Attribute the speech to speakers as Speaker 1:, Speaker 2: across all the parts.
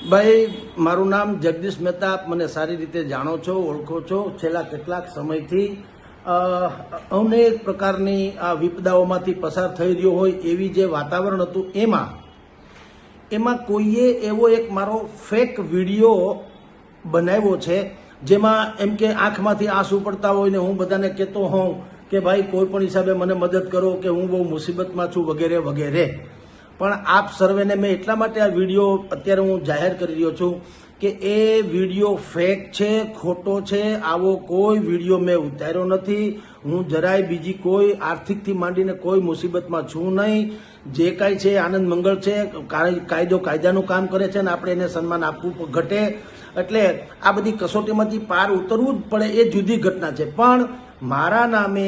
Speaker 1: ભાઈ, મારું નામ જગદીશ મહેતા. આપ મને સારી રીતે જાણો છો, ઓળખો છો. છેલ્લા કેટલાક સમયથી અનેક પ્રકારની આ વિપદાઓમાંથી પસાર થઈ રહ્યો હોય એવી જે વાતાવરણ હતું એમાં કોઈએ એવો એક મારો ફેક વિડીયો બનાવ્યો છે, જેમાં એમ કે આંખમાંથી આંસુ પડતા હોય ને હું બધાને કહેતો હોઉં કે ભાઈ કોઈ પણ હિસાબે મને મદદ કરો કે હું બહુ મુસીબતમાં છું વગેરે વગેરે. પણ આપ સર્વેને મેં એટલા માટે આ વિડીયો અત્યારે હું જાહેર કરી રહ્યો છું કે એ વિડીયો ફેક છે, ખોટો છે. આવો કોઈ વિડીયો મેં ઉતાર્યો નથી. હું જરાય બીજી કોઈ આર્થિકથી માંડીને કોઈ મુસીબતમાં છું નહીં. જે કાંઈ છે આનંદ મંગળ છે, કાયદો કાયદાનું કામ કરે છે ને આપણે એને સન્માન આપવું ઘટે. એટલે આ બધી કસોટીમાંથી પાર ઉતરવું જ પડે, એ જુદી ઘટના છે. પણ મારા નામે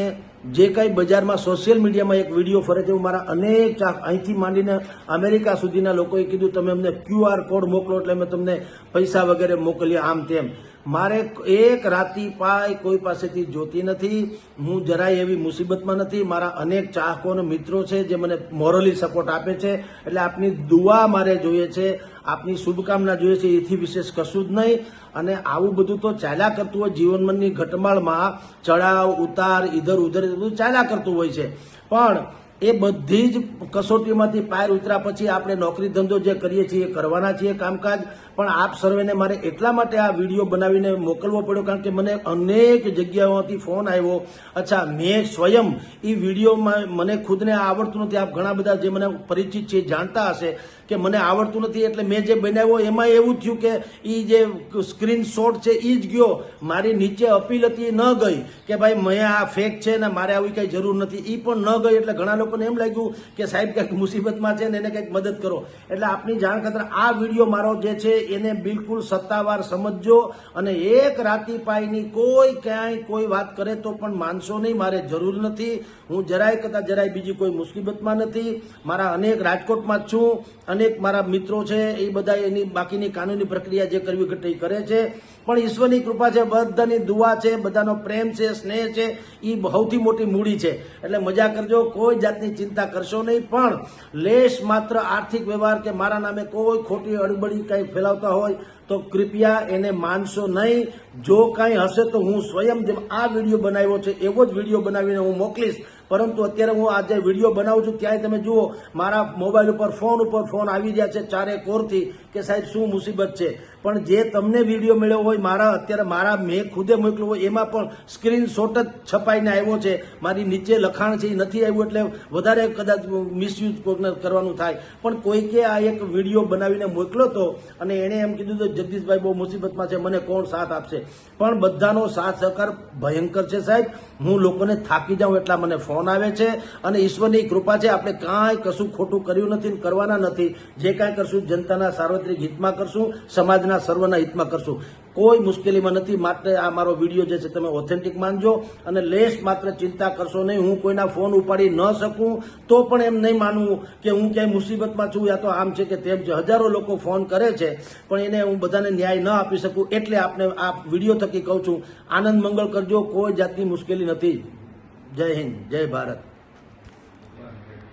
Speaker 1: જે કંઈ બજારમાં સોશિયલ મીડિયામાં એક વિડીયો ફરે છે, મારા અનેક અહીંથી માંડીને અમેરિકા સુધીના લોકોએ કીધું તમે અમને QR કોડ મોકલો એટલે અમે તમને પૈસા વગેરે મોકલીએ, આમ તેમ. મારે એક રાતી પાય કોઈ પાસેથી જોતી નથી. હું જરાય એવી મુસીબતમાં નથી. મારા અનેક ચાહકો અને મિત્રો છે જે મને મોરલી સપોર્ટ આપે છે. એટલે આપની દુઆ મારે જોઈએ છે, આપની શુભકામના જોઈએ છે, એથી વિશેષ કશું જ નહીં. અને આવું બધું તો ચાલ્યા કરતું હોય જીવનની ઘટમાળમાં, ચડાવ ઉતાર ઇધર ઉધર બધું ચાલ્યા કરતું હોય છે. પણ એ બધી જ કસોટીમાંથી પાર ઉતર્યા પછી આપણે નોકરી ધંધો જે કરીએ છીએ કરવાના છીએ કામકાજ. પણ આપ સર્વેને મારે એટલા માટે આ વિડીયો બનાવીને મોકલવો પડ્યો કારણ કે મને અનેક જગ્યાઓથી ફોન આવ્યો. અચ્છા, મેં સ્વયં એ વિડીયોમાં મને ખુદને આવડતું નથી. આપ ઘણા બધા જે મને પરિચિત છે જાણતા હશે કે મને આવડતું નથી. એટલે મેં જે બનાવ્યો એમાં એવું થયું કે એ જે સ્ક્રીનશોટ છે એ જ ગયો, મારી નીચે અપીલ હતી ન ગઈ કે ભાઈ મેં આ ફેક છે ને મારે આવી કંઈ જરૂર નથી, એ પણ ન ગઈ. એટલે ઘણા લોકોને એમ લાગ્યું કે સાહેબ કંઈક મુસીબતમાં છે ને એને કંઈક મદદ કરો. એટલે આપની જાણ ખાતર આ વિડીયો મારો જે છે એને બિલકુલ સત્તાવાર સમજજો. અને એક રાતી પાઈની કોઈ ક્યાંય કોઈ વાત કરે તો પણ માનશો નહીં. મારે જરૂર નથી. હું જરાય કરતાં જરાય બીજી કોઈ મુસીબતમાં નથી. મારા અનેક રાજકોટમાં જ છું. અનેક મારા મિત્રો છે એ બધા એની બાકીની કાનૂની પ્રક્રિયા જે કરવી ઘટે એ કરે છે. પણ ઈશ્વરની કૃપા છે, બધાની દુઆ છે, બધાનો પ્રેમ છે, સ્નેહ છે, એ સૌથી મોટી મૂડી છે. એટલે મજા કરજો, કોઈ જાતની ચિંતા કરશો નહીં. પણ લેશ માત્ર આર્થિક વ્યવહાર કે મારા નામે કોઈ ખોટી અડબડી કંઈ ફેલાવતા હોય તો કૃપયા એને માનશો નહીં. જો કાંઈ હશે તો હું સ્વયં જેમ આ વિડીયો બનાવ્યો છે એવો જ વિડીયો બનાવીને હું મોકલીશ. પરંતુ અત્યારે હું આ જે વિડીયો બનાવું છું ત્યાંય તમે જુઓ મારા મોબાઈલ ઉપર ફોન આવી રહ્યા છે ચારે કોરથી કે સાહેબ શું મુસીબત છે. પણ જે તમને વિડીયો મળ્યો હોય મારા મેં ખુદે મોકલ્યો હોય એમાં પણ સ્ક્રીનશોટ જ છપાઈને આવ્યો છે. મારી નીચે લખાણ છે એ નથી આવ્યું એટલે વધારે કદાચ મિસયુઝ કરવાનું થાય. પણ કોઈકે આ એક વિડીયો બનાવીને મોકલ્યો હતો અને એણે એમ કીધું તો જગદીશભાઈ બહુ મુસીબતમાં છે, મને કોણ સાથ આપશે. પણ બધાનો સાથ સહકાર ભયંકર છે સાહેબ. હું લોકોને થાકી જાઉં એટલા મને ફોન આવે છે. અને ઈશ્વરની કૃપા છે, આપણે કાંઈ કશું ખોટું કર્યું નથી, કરવાના નથી. જે કાંઈ કરશું જનતાના સાર્વત્રિક હિતમાં કરશું, સમાજના સર્વના હિતમાં કરશું. કોઈ મુશ્કેલીમાં નથી. માટે આ મારો વિડીયો જે છે તમે ઓથેન્ટિક માનજો અને લેશ માત્ર ચિંતા કરશો નહીં. હું કોઈના ફોન ઉપાડી ન શકું તો પણ એમ નહીં માનવું કે હું ક્યાંય મુસીબતમાં છું યા તો આમ છે કે તેમ છે. હજારો લોકો ફોન કરે છે પણ એને હું બધાને ન્યાય ન આપી શકું. એટલે આપને આ વિડીયો થકી કહું છું, આનંદ મંગળ કરજો, કોઈ જાતની મુશ્કેલી નથી. જય હિન્દ, જય ભારત.